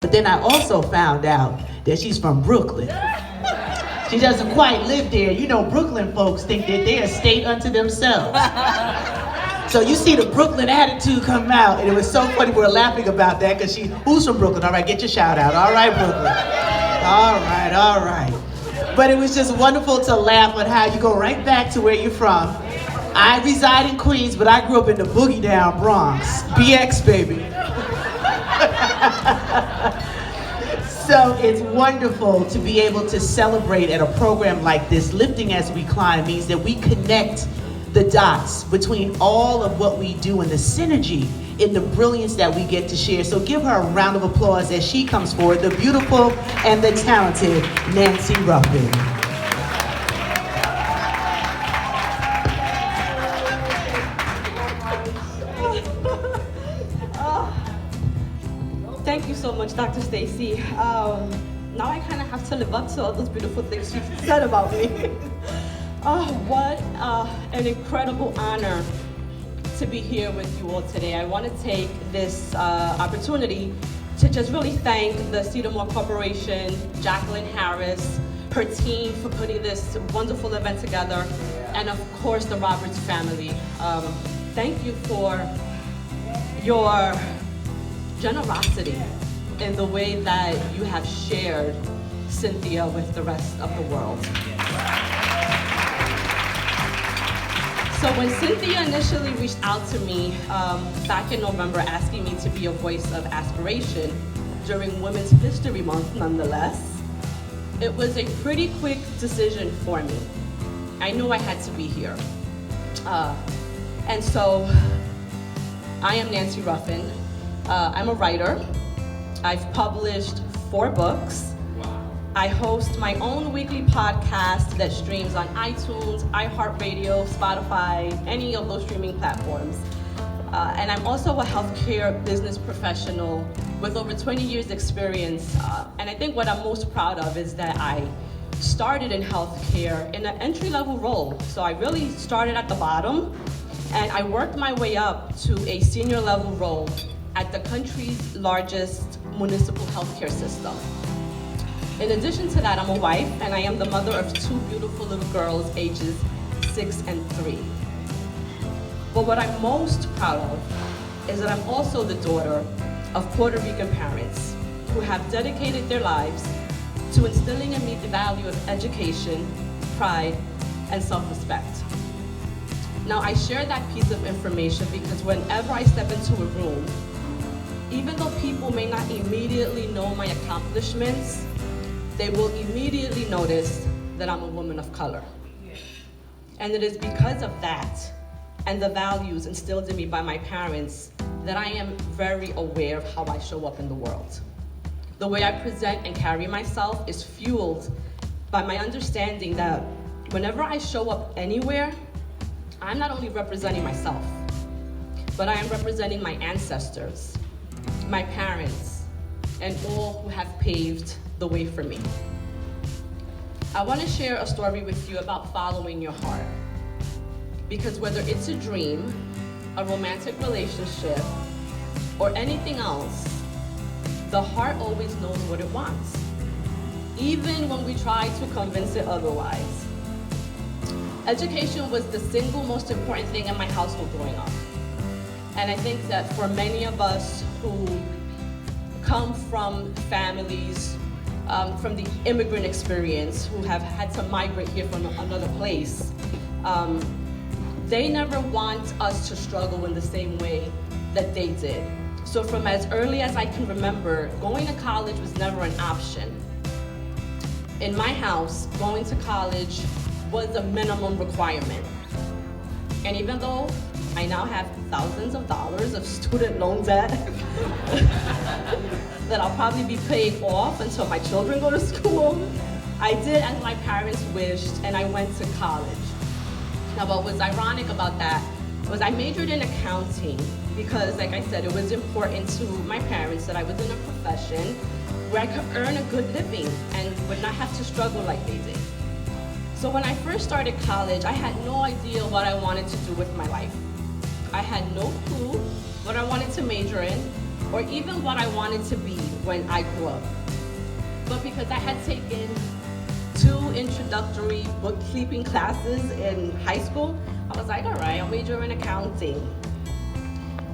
But then I also found out that she's from Brooklyn. She doesn't quite live there. You know, Brooklyn folks think that they're a state unto themselves. So you see the Brooklyn attitude come out, and it was so funny. We're laughing about that because who's from Brooklyn? All right, get your shout out. All right, Brooklyn. All right. But it was just wonderful to laugh on how you go right back to where you're from. I reside in Queens, but I grew up in the boogie down Bronx. BX, baby. So it's wonderful to be able to celebrate at a program like this. Lifting as we climb means that we connect the dots between all of what we do and the synergy in the brilliance that we get to share. So give her a round of applause as she comes forward, the beautiful and the talented Nancy Ruffin. Thank you so much, Dr. Stacy. Now I kind of have to live up to all those beautiful things you said about me. What an incredible honor to be here with you all today. I want to take this opportunity to just really thank the Cedarmore Corporation, Jacqueline Harris, her team for putting this wonderful event together, and of course the Roberts family. Thank you for your generosity in the way that you have shared Cynthia with the rest of the world. So when Cynthia initially reached out to me back in November asking me to be a voice of aspiration during Women's History Month nonetheless, it was a pretty quick decision for me. I knew I had to be here. And so I am Nancy Ruffin. I'm a writer. I've published 4 books. I host my own weekly podcast that streams on iTunes, iHeartRadio, Spotify, any of those streaming platforms. And I'm also a healthcare business professional with over 20 years experience. And I think what I'm most proud of is that I started in healthcare in an entry-level role. So I really started at the bottom, and I worked my way up to a senior level role at the country's largest municipal healthcare system. In addition to that, I'm a wife, and I am the mother of 2 beautiful little girls, ages 6 and 3. But what I'm most proud of is that I'm also the daughter of Puerto Rican parents who have dedicated their lives to instilling in me the value of education, pride, and self-respect. Now, I share that piece of information because whenever I step into a room, even though people may not immediately know my accomplishments, they will immediately notice that I'm a woman of color. And it is because of that and the values instilled in me by my parents that I am very aware of how I show up in the world. The way I present and carry myself is fueled by my understanding that whenever I show up anywhere, I'm not only representing myself, but I am representing my ancestors, my parents, and all who have paved the way for me. I want to share a story with you about following your heart. Because whether it's a dream, a romantic relationship, or anything else, the heart always knows what it wants, even when we try to convince it otherwise. Education was the single most important thing in my household growing up. And I think that for many of us who come from families, from the immigrant experience, who have had to migrate here from another place, they never want us to struggle in the same way that they did. So from as early as I can remember, going to college was never an option. In my house, going to college was a minimum requirement. And even though I now have thousands of dollars of student loan debt that I'll probably be paying off until my children go to school, I did as my parents wished, and I went to college. Now, what was ironic about that was I majored in accounting because, like I said, it was important to my parents that I was in a profession where I could earn a good living and would not have to struggle like they did. So when I first started college, I had no idea what I wanted to do with my life. I had no clue what I wanted to major in or even what I wanted to be when I grew up. But because I had taken 2 introductory bookkeeping classes in high school, I was like, all right, I'll major in accounting.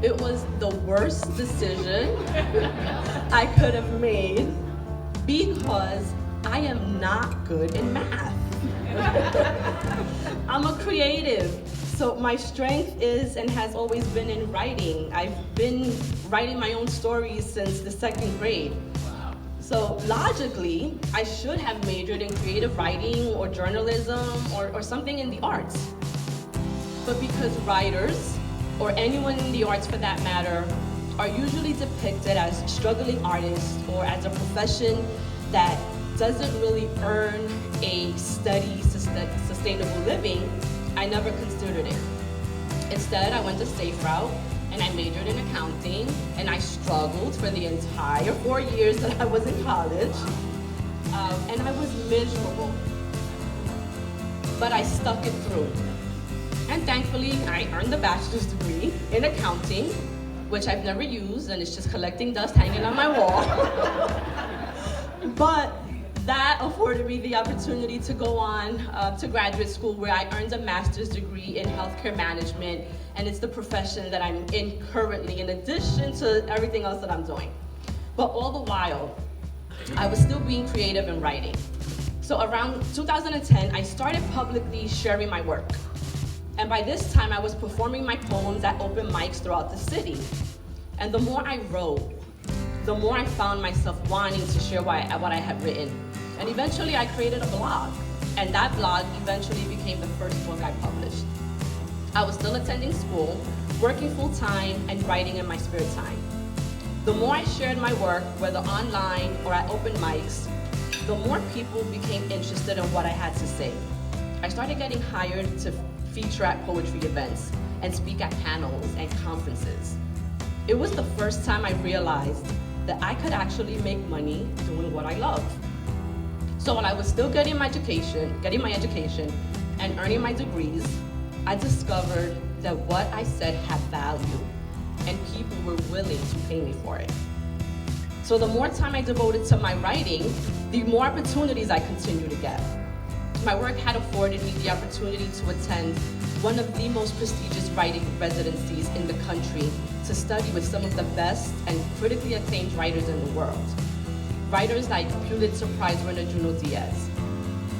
It was the worst decision I could have made because I am not good in math. I'm a creative, so my strength is and has always been in writing. I've been writing my own stories since the 2nd grade. So logically, I should have majored in creative writing or journalism or something in the arts. But because writers, or anyone in the arts for that matter, are usually depicted as struggling artists or as a profession that doesn't really earn a steady, sustainable living, I never considered it. Instead, I went the safe route and I majored in accounting, and I struggled for the entire 4 years that I was in college, and I was miserable. But I stuck it through. And thankfully, I earned a bachelor's degree in accounting, which I've never used, and it's just collecting dust hanging on my wall. But that afforded me the opportunity to go on to graduate school, where I earned a master's degree in healthcare management, and it's the profession that I'm in currently, in addition to everything else that I'm doing. But all the while, I was still being creative and writing. So around 2010, I started publicly sharing my work. And by this time, I was performing my poems at open mics throughout the city. And the more I wrote, the more I found myself wanting to share what I had written. And eventually I created a blog. And that blog eventually became the first book I published. I was still attending school, working full-time, and writing in my spare time. The more I shared my work, whether online or at open mics, the more people became interested in what I had to say. I started getting hired to feature at poetry events and speak at panels and conferences. It was the first time I realized that I could actually make money doing what I love. So while I was still getting my education and earning my degrees, I discovered that what I said had value and people were willing to pay me for it. So the more time I devoted to my writing, the more opportunities I continued to get. My work had afforded me the opportunity to attend one of the most prestigious writing residencies in the country to study with some of the best and critically acclaimed writers in the world. Writers like Pulitzer Prize winner Junot Diaz.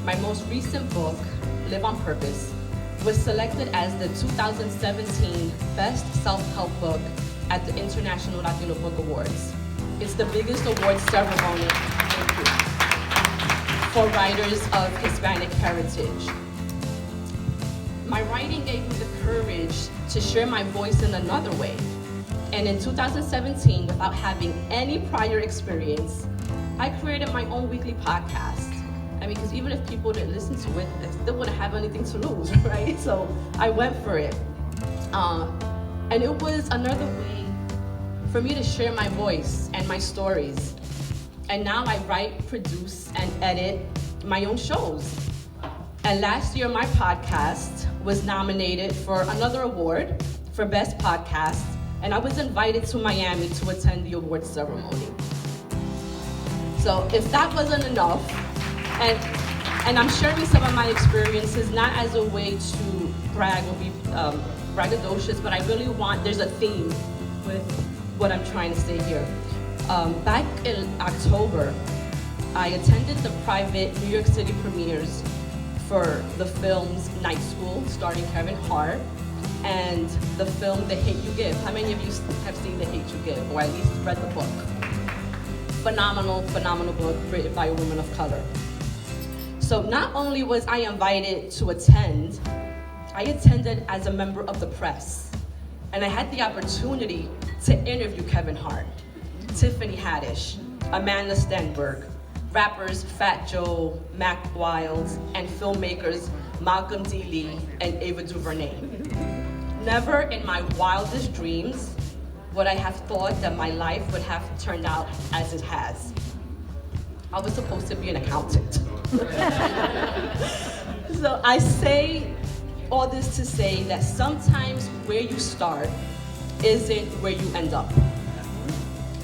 My most recent book, Live on Purpose, was selected as the 2017 Best Self-Help Book at the International Latino Book Awards. It's the biggest award ceremony for writers of Hispanic heritage. My writing gave me the courage to share my voice in another way. And in 2017, without having any prior experience, I created my own weekly podcast. I mean, because even if people didn't listen to it, they still wouldn't have anything to lose, right? So I went for it. And it was another way for me to share my voice and my stories. And now I write, produce, and edit my own shows. And last year, my podcast was nominated for another award for Best Podcast, and I was invited to Miami to attend the award ceremony. So if that wasn't enough, and I'm sharing some of my experiences not as a way to brag or be braggadocious, but I really there's a theme with what I'm trying to say here. Back in October, I attended the private New York City premieres for the films Night School, starring Kevin Hart, and the film The Hate You Give. How many of you have seen The Hate You Give, or at least read the book? Phenomenal book written by a woman of color. So not only was I invited to attend, I attended as a member of the press, and I had the opportunity to interview Kevin Hart, Tiffany Haddish, Amanda Stenberg, rappers Fat Joe, Mac Wild, and filmmakers Malcolm D. Lee and Ava DuVernay. Never in my wildest dreams would I have thought that my life would have turned out as it has. I was supposed to be an accountant. So I say all this to say that sometimes where you start isn't where you end up.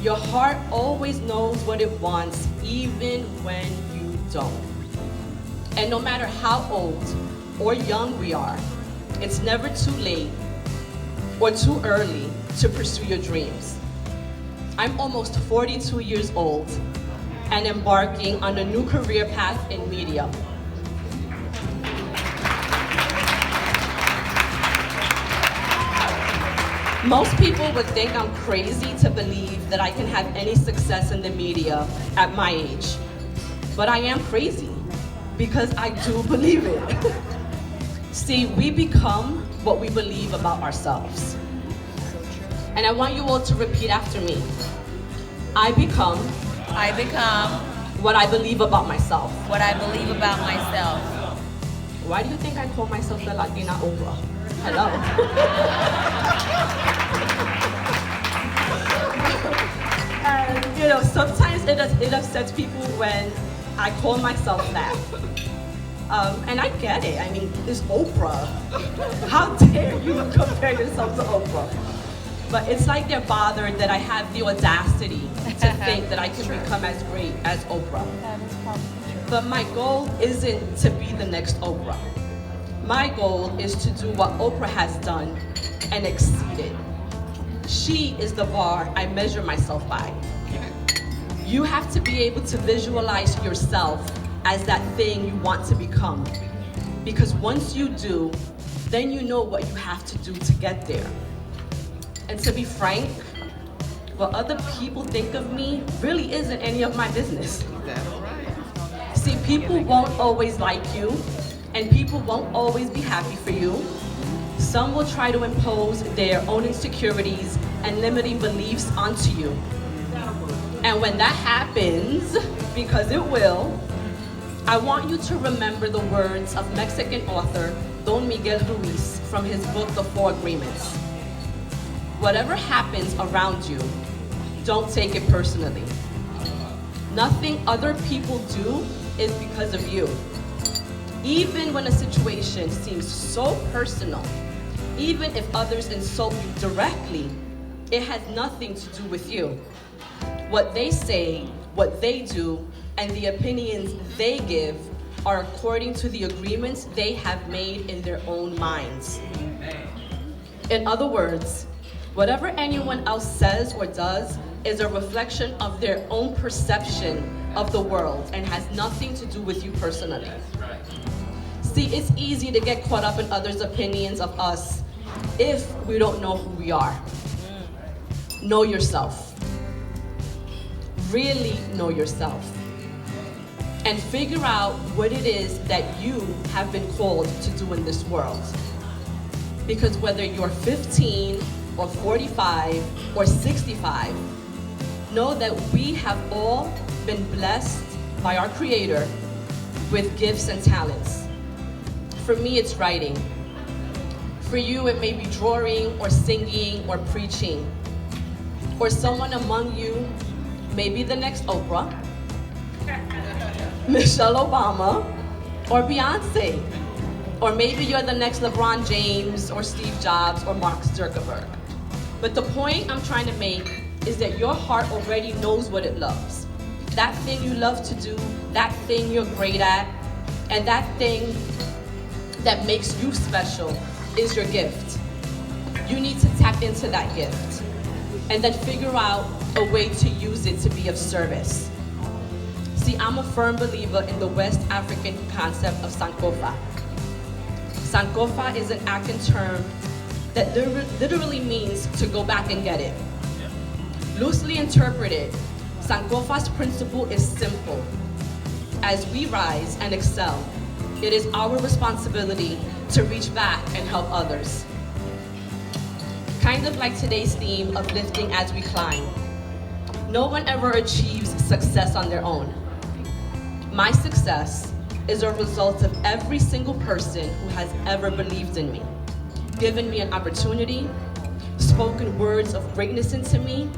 Your heart always knows what it wants, even when you don't. And no matter how old or young we are, it's never too late or too early to pursue your dreams. I'm almost 42 years old and embarking on a new career path in media. Most people would think I'm crazy to believe that I can have any success in the media at my age. But I am crazy because I do believe it. See, we become what we believe about ourselves. And I want you all to repeat after me. I become what I believe about myself. I believe about myself. Why do you think I call myself the Latina Oprah? Hello. And sometimes it upsets people when I call myself that. And I get it. I mean, it's Oprah. How dare you compare yourself to Oprah? But it's like they're bothered that I have the audacity to think that I can become as great as Oprah. That is probably true. But my goal isn't to be the next Oprah. My goal is to do what Oprah has done and exceeded. She is the bar I measure myself by. You have to be able to visualize yourself as that thing you want to become. Because once you do, then you know what you have to do to get there. And to be frank, what other people think of me really isn't any of my business. See, people won't always like you, and people won't always be happy for you. Some will try to impose their own insecurities and limiting beliefs onto you. And when that happens, because it will, I want you to remember the words of Mexican author Don Miguel Ruiz from his book, The Four Agreements. Whatever happens around you, don't take it personally. Nothing other people do is because of you. Even when a situation seems so personal, even if others insult you directly, it has nothing to do with you. What they say, what they do, and the opinions they give are according to the agreements they have made in their own minds. In other words, whatever anyone else says or does is a reflection of their own perception of the world and has nothing to do with you personally. See, it's easy to get caught up in others' opinions of us if we don't know who we are. Know yourself. Really know yourself. And figure out what it is that you have been called to do in this world. Because whether you're 15 or 45 or 65, know that we have all been blessed by our Creator with gifts and talents. For me, it's writing. For you, it may be drawing or singing or preaching. Or someone among you may be the next Oprah, Michelle Obama, or Beyonce. Or maybe you're the next LeBron James or Steve Jobs or Mark Zuckerberg. But the point I'm trying to make is that your heart already knows what it loves. That thing you love to do, that thing you're great at, and that thing that makes you special is your gift. You need to tap into that gift and then figure out a way to use it to be of service. See, I'm a firm believer in the West African concept of Sankofa. Sankofa is an African term that literally means to go back and get it. Loosely interpreted, Sankofa's principle is simple. As we rise and excel, it is our responsibility to reach back and help others. Kind of like today's theme of lifting as we climb. No one ever achieves success on their own. My success is a result of every single person who has ever believed in me, given me an opportunity, spoken words of greatness into me,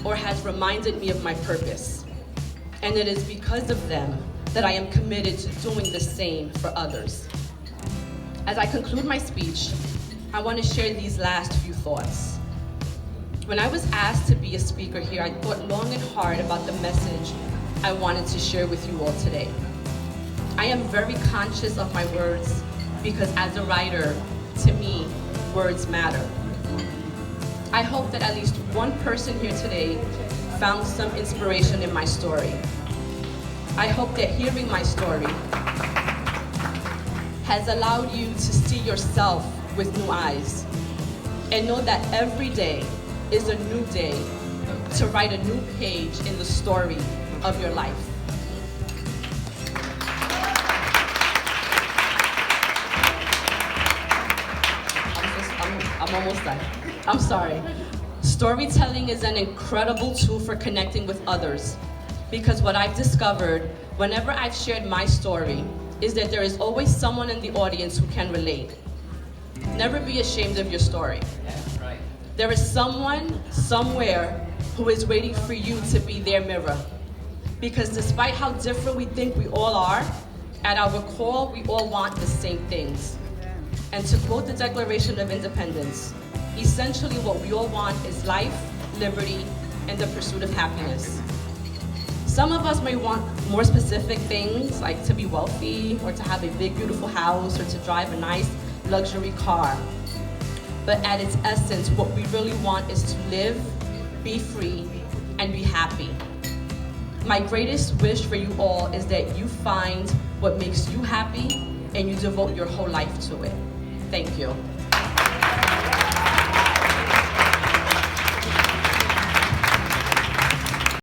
or has reminded me of my purpose. And it is because of them that I am committed to doing the same for others. As I conclude my speech, I want to share these last few thoughts. When I was asked to be a speaker here, I thought long and hard about the message I wanted to share with you all today. I am very conscious of my words because as a writer, to me, words matter. I hope that at least one person here today found some inspiration in my story. I hope that hearing my story has allowed you to see yourself with new eyes and know that every day is a new day to write a new page in the story of your life. I'm almost done. I'm sorry. Storytelling is an incredible tool for connecting with others because what I've discovered whenever I've shared my story is that there is always someone in the audience who can relate. Never be ashamed of your story. There is someone, somewhere, who is waiting for you to be their mirror. Because despite how different we think we all are, at our core, we all want the same things. And to quote the Declaration of Independence, essentially what we all want is life, liberty, and the pursuit of happiness. Some of us may want more specific things, like to be wealthy, or to have a big, beautiful house, or to drive a nice luxury car. But at its essence, what we really want is to live, be free, and be happy. My greatest wish for you all is that you find what makes you happy and you devote your whole life to it. Thank you.